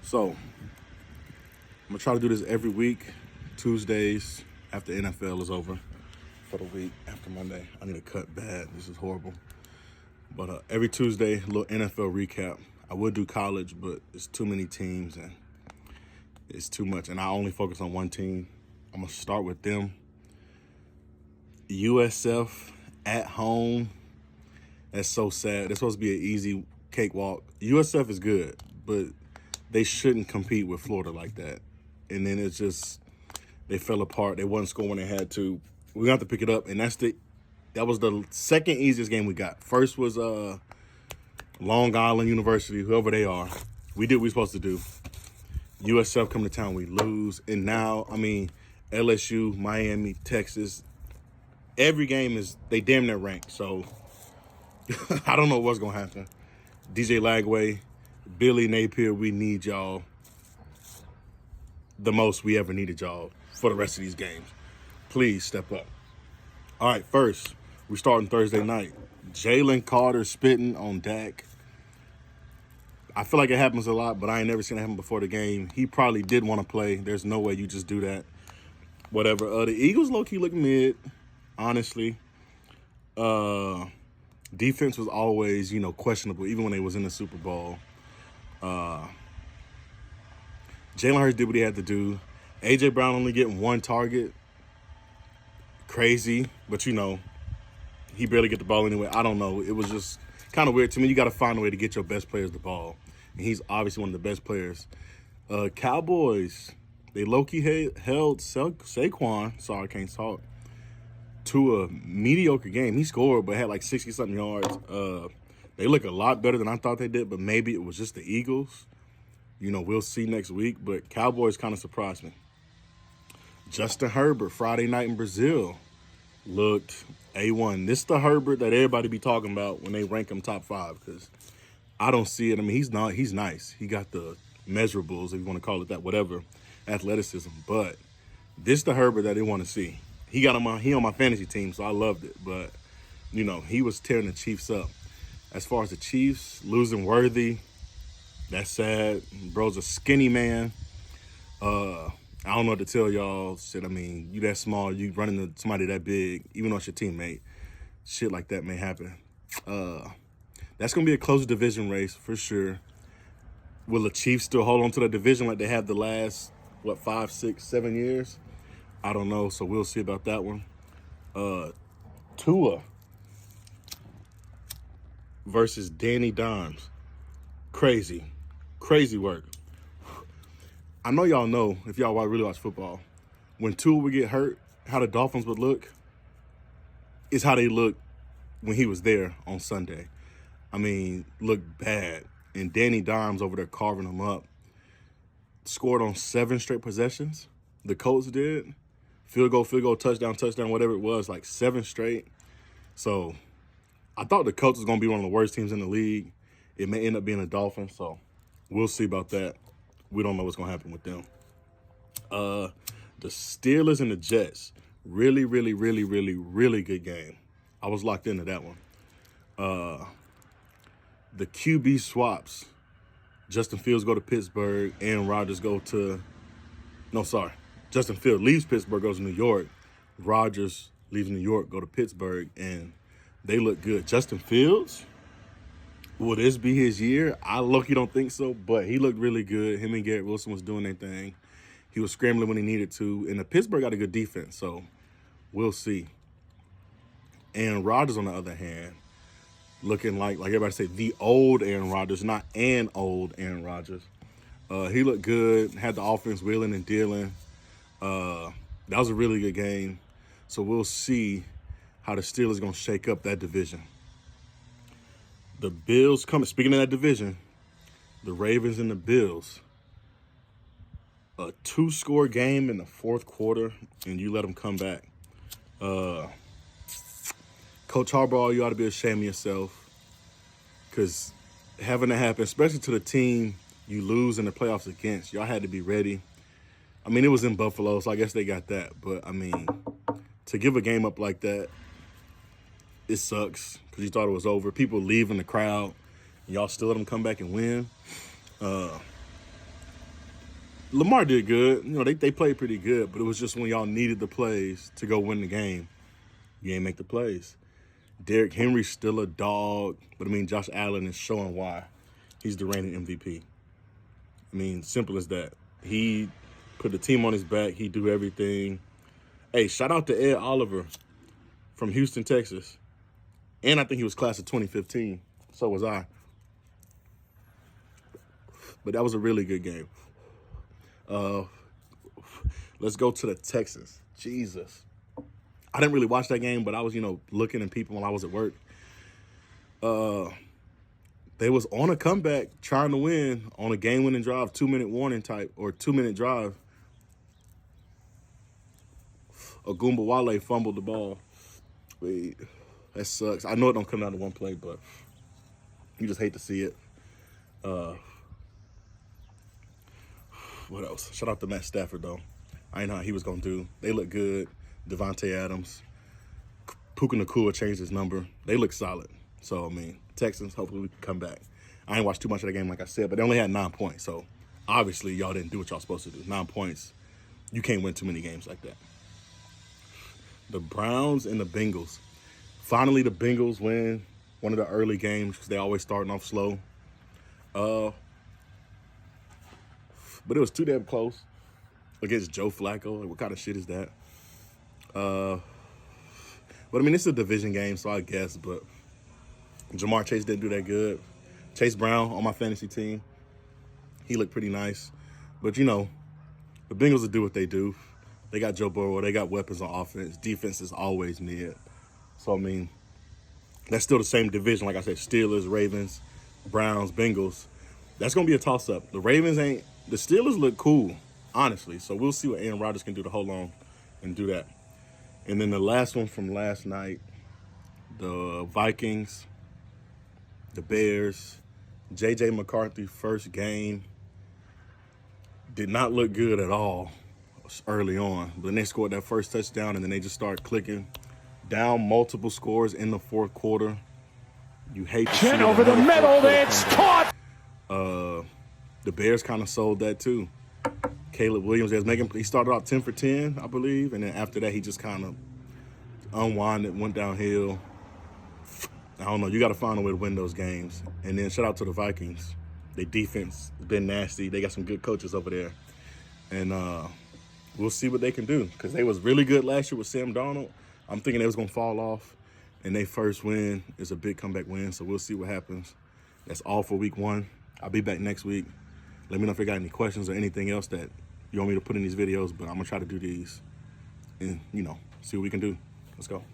So, I'm going to try to do this every week, Tuesdays, after NFL is over for the week, after Monday. I need to cut bad. This is horrible. But every Tuesday, a little NFL recap. I would do college, but it's too many teams and it's too much. And I only focus on one team. I'm going to start with them. USF at home. That's so sad. It's supposed to be an easy cakewalk. USF is good, but they shouldn't compete with Florida like that. And then it's just, they fell apart. They wasn't scoring when they had to. We're going to have to pick it up. And that was the second easiest game we got. First was Long Island University, whoever they are. We did what we were supposed to do. USF come to town, we lose. And now, LSU, Miami, Texas, every game they damn near ranked. So I don't know what's going to happen. DJ Lagway, Billy Napier, we need y'all the most we ever needed y'all for the rest of these games. Please step up. All right, first, we starting Thursday night. Jalen Carter spitting on Dak. I feel like it happens a lot, but I ain't never seen it happen before the game. He probably did want to play. There's no way you just do that. Whatever. The Eagles low-key look mid, honestly. Defense was always, questionable, even when they was in the Super Bowl. Jalen Hurts did what he had to do. A.J. Brown only getting one target. Crazy, but he barely get the ball anyway. I don't know. It was just kind of weird to me. You got to find a way to get your best players the ball. And he's obviously one of the best players. Cowboys, they low-key held Saquon. Sorry, I can't talk. To a mediocre game. He scored, but had like 60-something yards. They look a lot better than I thought they did, but maybe it was just the Eagles. We'll see next week. But Cowboys kind of surprised me. Justin Herbert, Friday night in Brazil, looked A1. This is the Herbert that everybody be talking about when they rank him top 5, because I don't see it. He's nice. He got the measurables, if you want to call it that, whatever, athleticism. But this is the Herbert that they want to see. He on my fantasy team, so I loved it. But, he was tearing the Chiefs up. As far as the Chiefs, losing Worthy, that's sad. Bro's a skinny man. I don't know what to tell y'all. Shit, you that small, you running into somebody that big, even though it's your teammate. Shit like that may happen. That's going to be a close division race for sure. Will the Chiefs still hold on to the division like they have the last, 5, 6, 7 years? I don't know, so we'll see about that one. Tua versus Danny Dimes. Crazy work. I know y'all know, if y'all really watch football, when Tua would get hurt, how the Dolphins would look is how they looked when he was there on Sunday. Looked bad. And Danny Dimes over there carving them up. Scored on 7 straight possessions. The Colts did. Field goal, touchdown, whatever it was, like 7 straight. So I thought the Colts was going to be one of the worst teams in the league. It may end up being the Dolphins, so we'll see about that. We don't know what's going to happen with them. The Steelers and the Jets, really, really, really, really, really good game. I was locked into that one. The QB swaps. Justin Fields go to Pittsburgh. Aaron Rodgers Justin Fields leaves Pittsburgh, goes to New York. Rodgers leaves New York, go to Pittsburgh, and they look good. Justin Fields, will this be his year? I low-key don't think so, but he looked really good. Him and Garrett Wilson was doing their thing. He was scrambling when he needed to. And the Pittsburgh got a good defense, so we'll see. Aaron Rodgers, on the other hand, looking like everybody say, the old Aaron Rodgers, not an old Aaron Rodgers. He looked good, had the offense wheeling and dealing. That was a really good game. So we'll see how the Steelers are going to shake up that division. The Bills coming. Speaking of that division, the Ravens and the Bills. A 2-score game in the fourth quarter, and you let them come back. Coach Harbaugh, you ought to be ashamed of yourself, because having that happen, especially to the team you lose in the playoffs against, y'all had to be ready. It was in Buffalo, so I guess they got that. But, to give a game up like that, it sucks, because you thought it was over. People leaving the crowd, and y'all still let them come back and win. Lamar did good. You know, they played pretty good, but it was just when y'all needed the plays to go win the game, you ain't make the plays. Derrick Henry's still a dog, but I mean, Josh Allen is showing why he's the reigning MVP. I mean, simple as that. He put the team on his back. He do everything. Hey, shout out to Ed Oliver from Houston, Texas. And I think he was class of 2015. So was I. But that was a really good game. Let's go to the Texans. Jesus. I didn't really watch that game, but I was, looking at people when I was at work. They was on a comeback trying to win on a game-winning drive, 2-minute warning type, or 2-minute drive. Ogunbowale fumbled the ball. Wait, that sucks. I know it don't come down to one play, but you just hate to see it. What else? Shout out to Matt Stafford, though. I ain't know how he was going to do. They look good. Devontae Adams. Puka Nacua changed his number. They look solid. So, I mean, Texans, hopefully we can come back. I ain't watched too much of the game, like I said, but they only had 9 points. So, obviously, y'all didn't do what y'all supposed to do. 9 points. You can't win too many games like that. The Browns and the Bengals. Finally, the Bengals win one of the early games because they always starting off slow. But it was too damn close against Joe Flacco. Like, what kind of shit is that? But, I mean, it's a division game, so I guess. But Jamar Chase didn't do that good. Chase Brown on my fantasy team, he looked pretty nice. But, the Bengals will do what they do. They got Joe Burrow. They got weapons on offense. Defense is always mid. So, I mean, that's still the same division. Like I said, Steelers, Ravens, Browns, Bengals. That's going to be a toss-up. The Steelers look cool, honestly. So we'll see what Aaron Rodgers can do to hold on and do that. And then the last one from last night, the Vikings, the Bears, J.J. McCarthy, first game, did not look good at all early on. But then they scored that first touchdown, and then they just started clicking. Down multiple scores in the fourth quarter. You hate to see it. Over the middle, it's caught! The Bears kind of sold that too. Caleb Williams, he started out 10 for 10, I believe, and then after that he just kind of unwinded, went downhill. I don't know. You got to find a way to win those games. And then shout out to the Vikings. Their defense has been nasty. They got some good coaches over there, and we'll see what they can do because they was really good last year with Sam Darnold. I'm thinking they was gonna fall off, and their first win is a big comeback win. So we'll see what happens. That's all for week 1. I'll be back next week. Let me know if you got any questions or anything else that you want me to put in these videos, but I'm going to try to do these and, see what we can do. Let's go.